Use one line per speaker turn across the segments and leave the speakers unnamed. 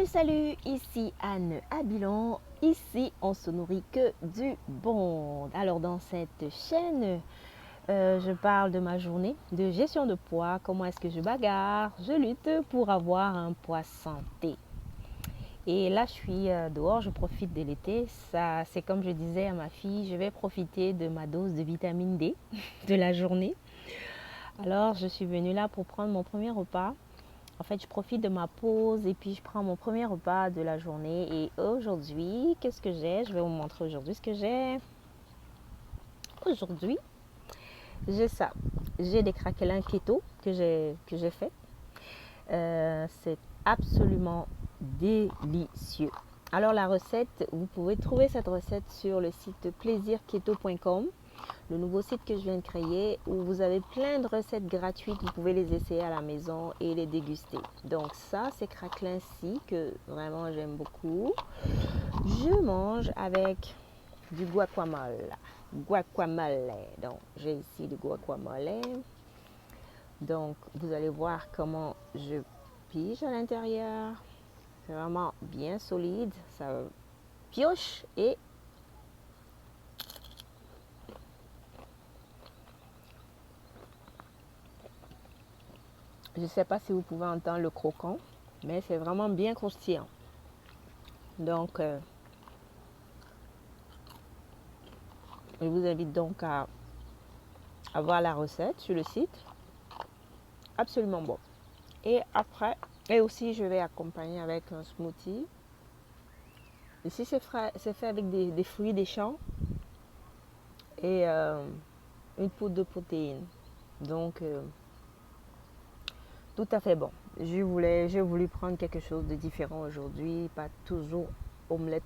Salut, ici Anne Abilon. Ici, on se nourrit que du bon. Alors, dans cette chaîne, je parle de ma journée de gestion de poids. Comment est-ce que je bagarre, je lutte pour avoir un poids santé. Et là, je suis dehors, je profite de l'été. Ça, c'est comme je disais à ma fille, je vais profiter de ma dose de vitamine D de la journée. Alors, je suis venue là pour prendre mon premier repas. En fait, je profite de ma pause et puis je prends mon premier repas de la journée. Et aujourd'hui, qu'est-ce que j'ai? Je vais vous montrer aujourd'hui ce que j'ai. Aujourd'hui, j'ai ça. J'ai des craquelins keto que j'ai fait. C'est absolument délicieux. Alors la recette, vous pouvez trouver cette recette sur le site plaisirketo.com. Le nouveau site que je viens de créer où vous avez plein de recettes gratuites. Vous pouvez les essayer à la maison et les déguster. Donc ça, c'est craquelin-ci que vraiment j'aime beaucoup. Je mange avec du guacamole. Guacamole. Donc j'ai ici du guacamole. Donc vous allez voir comment je pige à l'intérieur. C'est vraiment bien solide. Ça pioche et je ne sais pas si vous pouvez entendre le croquant, mais c'est vraiment bien croustillant. Donc, je vous invite donc à voir la recette sur le site. Absolument bon. Et après, et aussi je vais accompagner avec un smoothie. Ici, c'est fait avec des fruits des champs et une poudre de protéines. Donc, tout à fait bon. J'ai voulu prendre quelque chose de différent aujourd'hui, pas toujours omelette.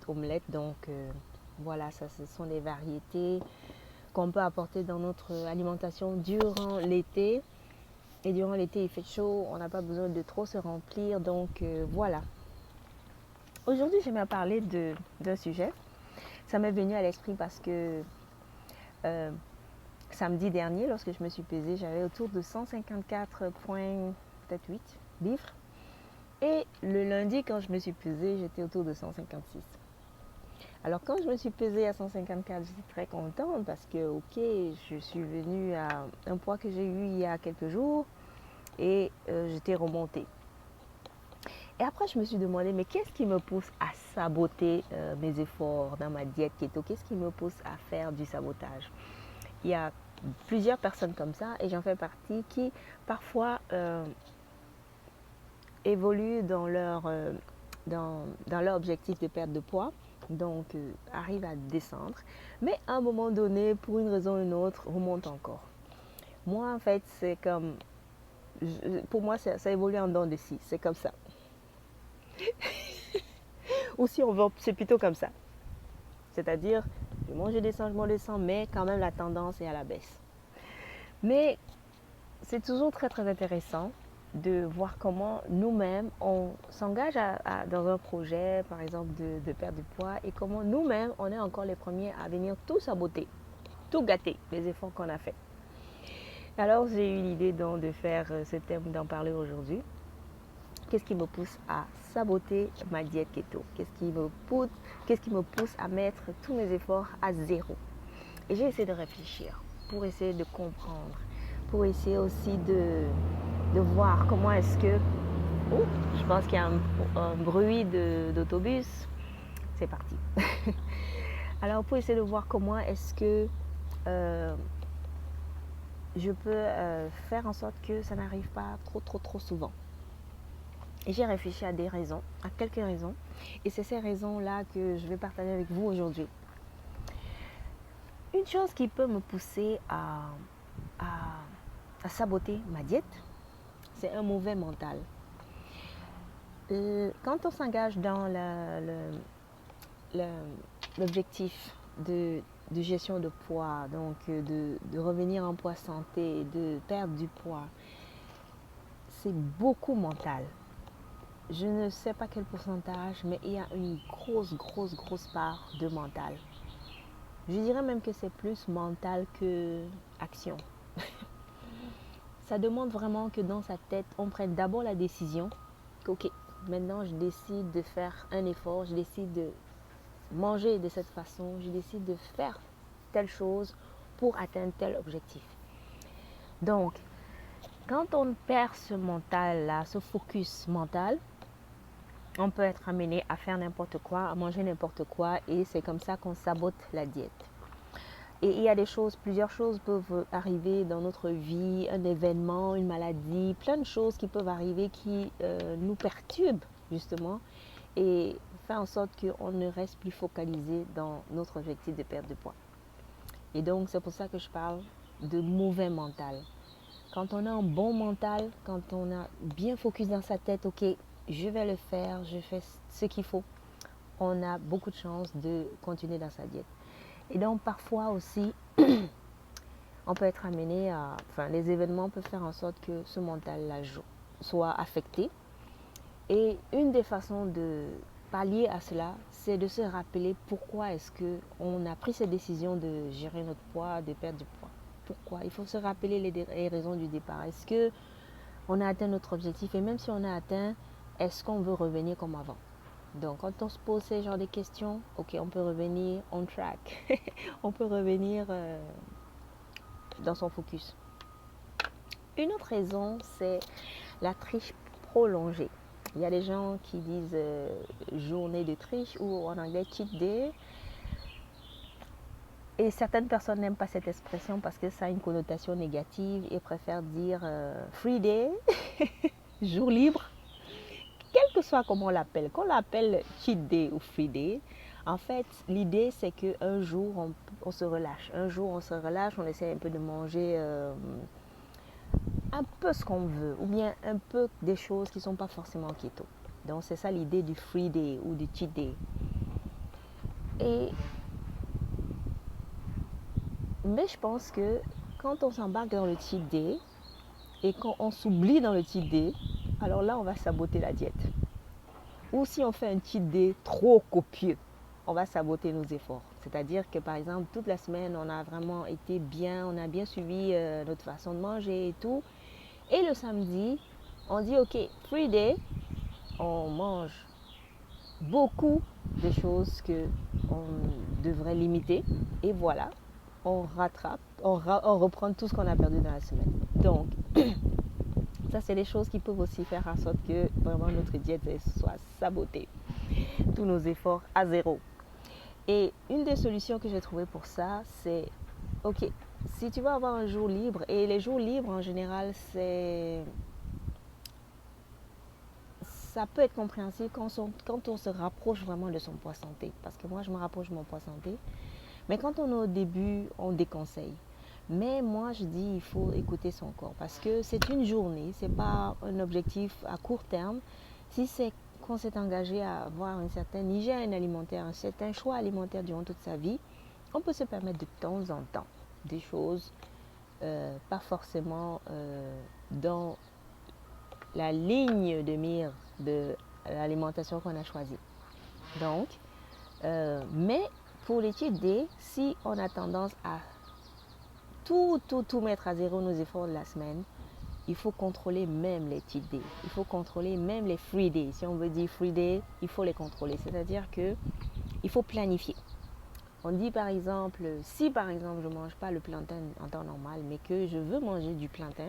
Donc, voilà, ça, ce sont des variétés qu'on peut apporter dans notre alimentation durant l'été. Et durant l'été, il fait chaud, on n'a pas besoin de trop se remplir. Donc, voilà. Aujourd'hui, j'aimerais parler d'un sujet. Ça m'est venu à l'esprit parce que samedi dernier, lorsque je me suis pesée, j'avais autour de 154,8 livres. Et le lundi, quand je me suis pesée, j'étais autour de 156. Alors, quand je me suis pesée à 154, j'étais très contente parce que, ok, je suis venue à un poids que j'ai eu il y a quelques jours et j'étais remontée. Et après, je me suis demandé, mais qu'est-ce qui me pousse à saboter mes efforts dans ma diète keto? Qu'est-ce qui me pousse à faire du sabotage? Il y a plusieurs personnes comme ça et j'en fais partie qui parfois évoluent dans leur objectif de perte de poids, donc arrivent à descendre, mais à un moment donné, pour une raison ou une autre, remontent encore. Moi, en fait, c'est comme, pour moi, ça évolue en dents de scie, c'est comme ça. Ou si on veut, c'est plutôt comme ça. C'est-à-dire, je mange, je descends, mais quand même la tendance est à la baisse. Mais c'est toujours très très intéressant de voir comment nous-mêmes, on s'engage dans un projet, par exemple, de perdre du poids, et comment nous-mêmes, on est encore les premiers à venir tout saboter, tout gâter, les efforts qu'on a faits. Alors, j'ai eu l'idée donc de faire ce thème, d'en parler aujourd'hui. Qu'est-ce qui me pousse à saboter ma diète keto? Qu'est-ce qui me pousse à mettre tous mes efforts à zéro? Et j'ai essayé de réfléchir pour essayer de comprendre, pour essayer aussi de voir comment est-ce que... Oh, je pense qu'il y a un bruit d'autobus. C'est parti. Alors, pour essayer de voir comment est-ce que je peux faire en sorte que ça n'arrive pas trop souvent. Et j'ai réfléchi à des raisons, à quelques raisons. Et c'est ces raisons-là que je vais partager avec vous aujourd'hui. Une chose qui peut me pousser à saboter ma diète, c'est un mauvais mental. Quand on s'engage dans l'objectif de gestion de poids, donc de revenir en poids santé, de perdre du poids, c'est beaucoup mental. Je ne sais pas quel pourcentage, mais il y a une grosse part de mental. Je dirais même que c'est plus mental que action. Ça demande vraiment que dans sa tête, on prenne d'abord la décision que, ok, maintenant je décide de faire un effort, je décide de manger de cette façon, je décide de faire telle chose pour atteindre tel objectif. Donc, quand on perd ce mental-là, ce focus mental, on peut être amené à faire n'importe quoi, à manger n'importe quoi, et c'est comme ça qu'on sabote la diète. Et il y a plusieurs choses peuvent arriver dans notre vie, un événement, une maladie, plein de choses qui peuvent arriver qui nous perturbent justement et fait en sorte qu'on ne reste plus focalisé dans notre objectif de perte de poids. Et donc c'est pour ça que je parle de mauvais mental. Quand on a un bon mental, quand on a bien focus dans sa tête, ok, je vais le faire, je fais ce qu'il faut, on a beaucoup de chances de continuer dans sa diète. Et donc parfois aussi, on peut être amené à... Enfin, les événements peuvent faire en sorte que ce mental-là soit affecté. Et une des façons de pallier à cela, c'est de se rappeler pourquoi est-ce qu'on a pris cette décision de gérer notre poids, de perdre du poids. Pourquoi? Il faut se rappeler les raisons du départ. Est-ce qu'on a atteint notre objectif? Et même si on a atteint, est-ce qu'on veut revenir comme avant? Donc, quand on se pose ces genres de questions, ok, on peut revenir on track. On peut revenir dans son focus. Une autre raison, c'est la triche prolongée. Il y a des gens qui disent journée de triche ou en anglais cheat day. Et certaines personnes n'aiment pas cette expression parce que ça a une connotation négative et préfèrent dire free day, jour libre. Quel que soit comment on l'appelle, qu'on l'appelle cheat day ou free day, en fait, l'idée c'est qu'un jour on se relâche. Un jour on se relâche, on essaie un peu de manger un peu ce qu'on veut ou bien un peu des choses qui ne sont pas forcément keto. Donc c'est ça l'idée du free day ou du cheat day. Mais je pense que quand on s'embarque dans le cheat day et qu'on s'oublie dans le cheat day, alors là on va saboter la diète. Ou si on fait un cheat day trop copieux, on va saboter nos efforts. C'est-à-dire que par exemple toute la semaine on a vraiment été bien, on a bien suivi notre façon de manger et tout. Et le samedi, on dit ok, free day, on mange beaucoup de choses qu'on devrait limiter. Et voilà, on rattrape, on reprend tout ce qu'on a perdu dans la semaine. Donc, ça c'est des choses qui peuvent aussi faire en sorte que vraiment notre diète soit sabotée. Tous nos efforts à zéro. Et une des solutions que j'ai trouvées pour ça, c'est ok, si tu vas avoir un jour libre, et les jours libres en général, ça peut être compréhensible quand on se rapproche vraiment de son poids santé. Parce que moi, je me rapproche de mon poids santé. Mais quand on est au début, on déconseille. Mais moi, je dis, il faut écouter son corps. Parce que c'est une journée, ce n'est pas un objectif à court terme. Si c'est qu'on s'est engagé à avoir une certaine hygiène alimentaire, un certain choix alimentaire durant toute sa vie, on peut se permettre de temps en temps des choses, pas forcément dans la ligne de mire de l'alimentation qu'on a choisie. Donc, mais pour les cheat days, si on a tendance à tout mettre à zéro nos efforts de la semaine, il faut contrôler même les cheat days. Il faut contrôler même les free days. Si on veut dire free day, il faut les contrôler. C'est-à-dire que il faut planifier. On dit par exemple, si par exemple je ne mange pas le plantain en temps normal, mais que je veux manger du plantain,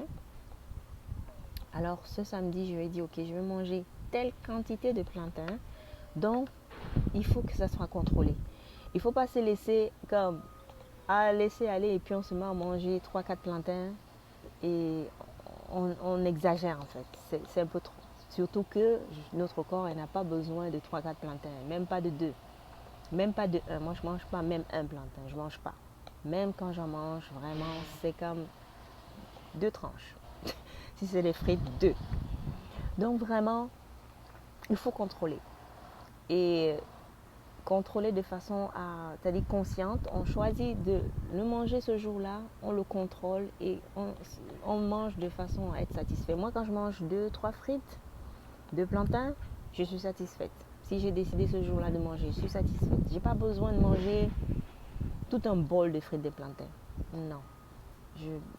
alors ce samedi, je vais dire, ok, je vais manger telle quantité de plantain, donc il faut que ça soit contrôlé. Il ne faut pas se laisser comme à laisser aller et puis on se met à manger 3-4 plantains et on exagère en fait. C'est un peu trop. Surtout que notre corps n'a pas besoin de 3-4 plantains, même pas de 2, même pas de 1. Moi, je ne mange pas même un plantain, je ne mange pas. Même quand j'en mange, vraiment, c'est comme 2 tranches. Si c'est des frites, 2. Donc vraiment, il faut contrôler. Et contrôler de façon c'est-à-dire consciente. On choisit de le manger ce jour-là, on le contrôle et on mange de façon à être satisfait. Moi, quand je mange 2-3 frites de plantain, je suis satisfaite. Si j'ai décidé ce jour-là de manger, je suis satisfaite. Je n'ai pas besoin de manger tout un bol de frites de plantain. Non.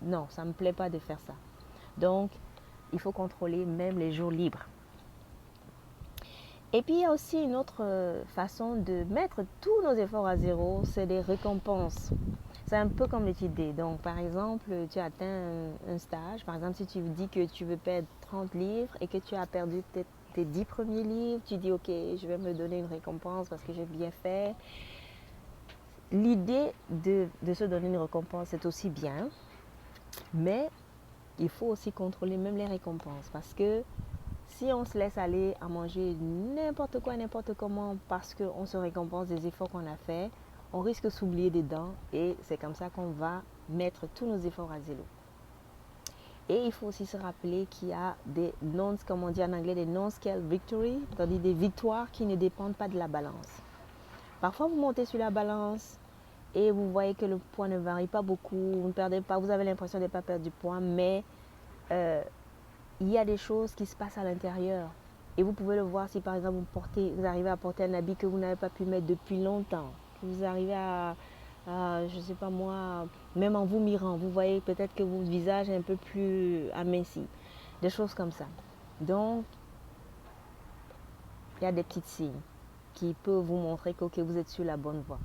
Non, ça ne me plaît pas de faire ça. Donc, il faut contrôler même les jours libres. Et puis il y a aussi une autre façon de mettre tous nos efforts à zéro, c'est des récompenses. C'est un peu comme l'étude. Donc par exemple, tu atteins un stage. Par exemple, si tu dis que tu veux perdre 30 livres et que tu as perdu peut-être tes 10 premiers livres, tu dis ok, je vais me donner une récompense parce que j'ai bien fait. L'idée de se donner une récompense, c'est aussi bien, mais il faut aussi contrôler même les récompenses parce que si on se laisse aller à manger n'importe quoi, n'importe comment parce qu'on se récompense des efforts qu'on a fait, on risque de s'oublier dedans et c'est comme ça qu'on va mettre tous nos efforts à zéro. Et il faut aussi se rappeler qu'il y a des non, comme on dit en anglais, des non-scale victory, c'est-à-dire des victoires qui ne dépendent pas de la balance. Parfois, vous montez sur la balance et vous voyez que le poids ne varie pas beaucoup, vous ne perdez pas, vous avez l'impression de ne pas perdre du poids, mais il y a des choses qui se passent à l'intérieur. Et vous pouvez le voir si par exemple vous arrivez à porter un habit que vous n'avez pas pu mettre depuis longtemps, que vous arrivez je ne sais pas moi, même en vous mirant, vous voyez peut-être que votre visage est un peu plus aminci, des choses comme ça. Donc, il y a des petits signes qui peuvent vous montrer que okay, vous êtes sur la bonne voie.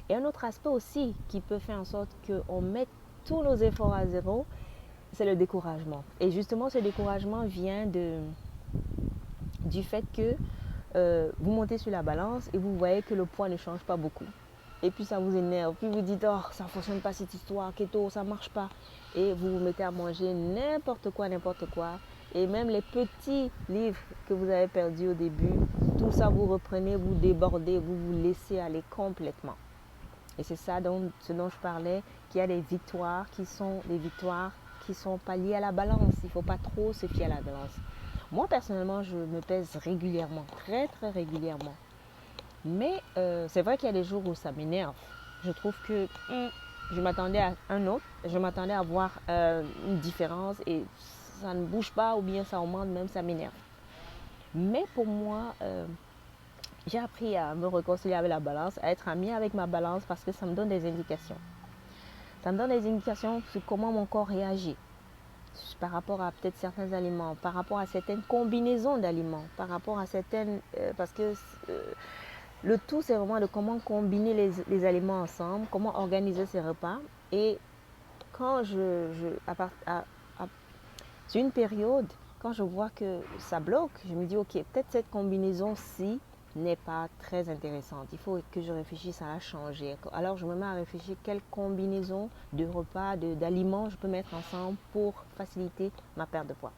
Et un autre aspect aussi qui peut faire en sorte qu'on mette tous nos efforts à zéro, c'est le découragement. Et justement, ce découragement vient du fait que vous montez sur la balance et vous voyez que le poids ne change pas beaucoup. Et puis ça vous énerve. Puis vous dites, oh, ça ne fonctionne pas cette histoire, keto, ça ne marche pas. Et vous vous mettez à manger n'importe quoi, n'importe quoi. Et même les petits livres que vous avez perdus au début, tout ça vous reprenez, vous débordez, vous vous laissez aller complètement. Et c'est ça ce dont je parlais, qu'il y a des victoires qui sont pas liées à la balance. Il ne faut pas trop se fier à la balance. Moi, personnellement, je me pèse régulièrement, très, très régulièrement. Mais c'est vrai qu'il y a des jours où ça m'énerve. Je trouve que je m'attendais à un autre, je m'attendais à voir une différence et ça ne bouge pas ou bien ça augmente, même ça m'énerve. Mais pour moi, j'ai appris à me réconcilier avec la balance, à être amie avec ma balance parce que ça me donne des indications. Ça me donne des indications sur comment mon corps réagit par rapport à peut-être certains aliments, par rapport à certaines combinaisons d'aliments, par rapport à certaines... parce que le tout, c'est vraiment de comment combiner les aliments ensemble, comment organiser ces repas. Et quand sur une période, quand je vois que ça bloque, je me dis, ok, peut-être cette combinaison-ci n'est pas très intéressante. Il faut que je réfléchisse à la changer. Alors, je me mets à réfléchir quelle combinaison de repas, d'aliments je peux mettre ensemble pour faciliter ma perte de poids.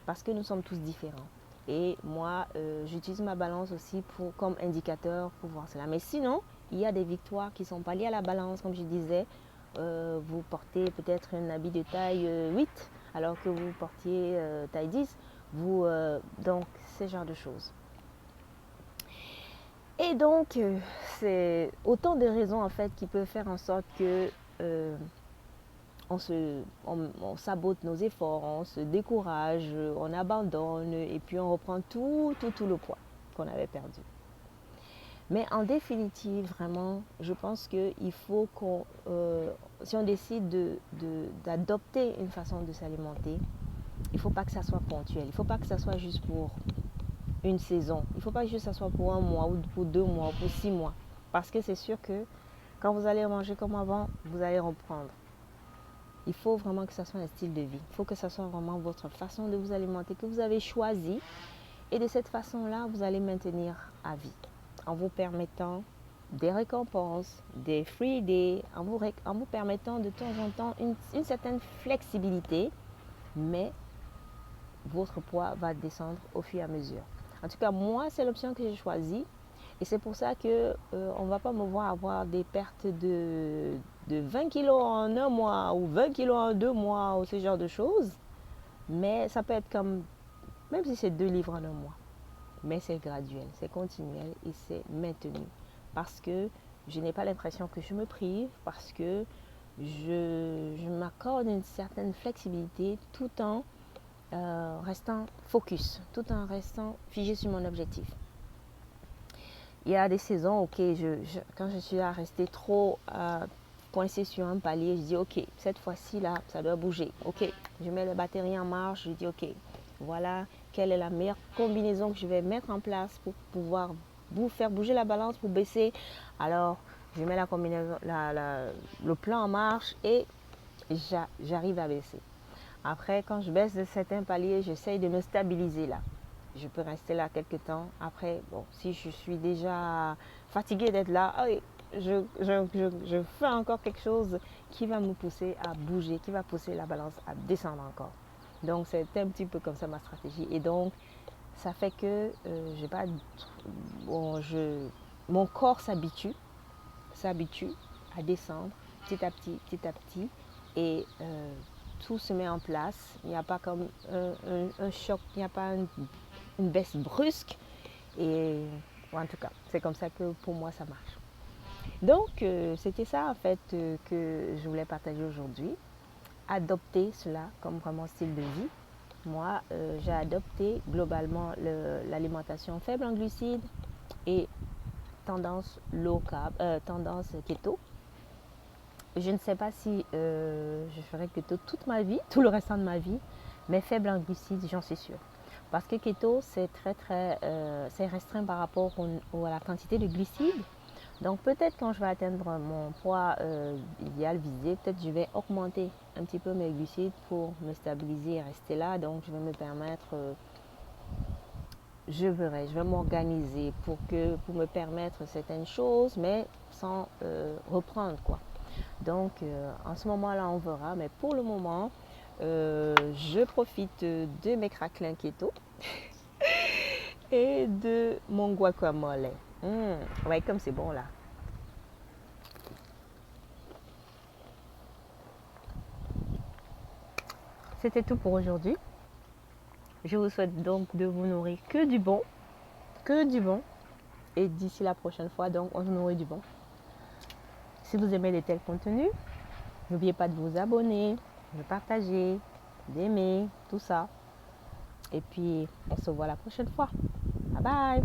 Parce que nous sommes tous différents. Et moi, j'utilise ma balance aussi comme indicateur pour voir cela. Mais sinon, il y a des victoires qui ne sont pas liées à la balance. Comme je disais, vous portez peut-être un habit de taille 8 alors que vous portiez taille 10. Donc, ce genre de choses. Et donc, c'est autant de raisons en fait qui peuvent faire en sorte que on sabote nos efforts, on se décourage, on abandonne et puis on reprend tout le poids qu'on avait perdu. Mais en définitive, vraiment, je pense qu'il faut si on décide d'adopter une façon de s'alimenter, il ne faut pas que ça soit ponctuel, il ne faut pas que ça soit juste pour une saison, il ne faut pas juste que ça soit pour un mois ou pour 2 mois ou pour 6 mois. Parce que c'est sûr que quand vous allez manger comme avant, vous allez reprendre. Il faut vraiment que ça soit un style de vie. Il faut que ça soit vraiment votre façon de vous alimenter que vous avez choisi. Et de cette façon-là, vous allez maintenir à vie. En vous permettant des récompenses, des free days, en vous permettant de temps en temps une certaine flexibilité. Mais votre poids va descendre au fur et à mesure. En tout cas, moi, c'est l'option que j'ai choisie. Et c'est pour ça qu'on ne va pas me voir avoir des pertes de 20 kilos en un mois ou 20 kilos en 2 mois ou ce genre de choses. Mais ça peut être comme, même si c'est 2 livres en un mois. Mais c'est graduel, c'est continuel et c'est maintenu. Parce que je n'ai pas l'impression que je me prive, parce que je m'accorde une certaine flexibilité tout en restant focus, tout en restant figé sur mon objectif. Il y a des saisons, ok, quand je suis à rester trop coincé sur un palier, je dis ok, cette fois-ci là, ça doit bouger. Ok, je mets la batterie en marche, je dis ok, voilà quelle est la meilleure combinaison que je vais mettre en place pour pouvoir vous faire bouger la balance pour baisser. Alors, je mets la combinaison, le plan en marche et j'arrive à baisser. Après, quand je baisse de certains paliers, j'essaye de me stabiliser là. Je peux rester là quelques temps. Après, bon, si je suis déjà fatiguée d'être là, je fais encore quelque chose qui va me pousser à bouger, qui va pousser la balance à descendre encore. Donc, c'est un petit peu comme ça ma stratégie. Et donc, ça fait que j'ai pas, bon, mon corps s'habitue à descendre petit à petit, et tout se met en place. Il n'y a pas comme un choc, il n'y a pas une baisse brusque. Et en tout cas, c'est comme ça que pour moi ça marche. Donc, c'était ça en fait que je voulais partager aujourd'hui. Adopter cela comme vraiment style de vie. Moi, j'ai adopté globalement l'alimentation faible en glucides et tendance low carb, tendance keto. Je ne sais pas si je ferai keto toute ma vie, tout le restant de ma vie, mais faible en glucides, j'en suis sûre. Parce que keto, c'est c'est restreint par rapport à la quantité de glucides. Donc peut-être quand je vais atteindre mon poids idéal visé, peut-être je vais augmenter un petit peu mes glucides pour me stabiliser et rester là. Donc je vais me permettre, je vais m'organiser pour me permettre certaines choses, mais sans reprendre quoi. Donc en ce moment-là, on verra. Mais pour le moment, je profite de mes craquelins keto et de mon guacamole. Ouais, comme c'est bon là. C'était tout pour aujourd'hui. Je vous souhaite donc de vous nourrir que du bon. Que du bon. Et d'ici la prochaine fois, donc, on se nourrit du bon. Si vous aimez de tels contenus, n'oubliez pas de vous abonner, de partager, d'aimer, tout ça. Et puis, on se voit la prochaine fois. Bye bye.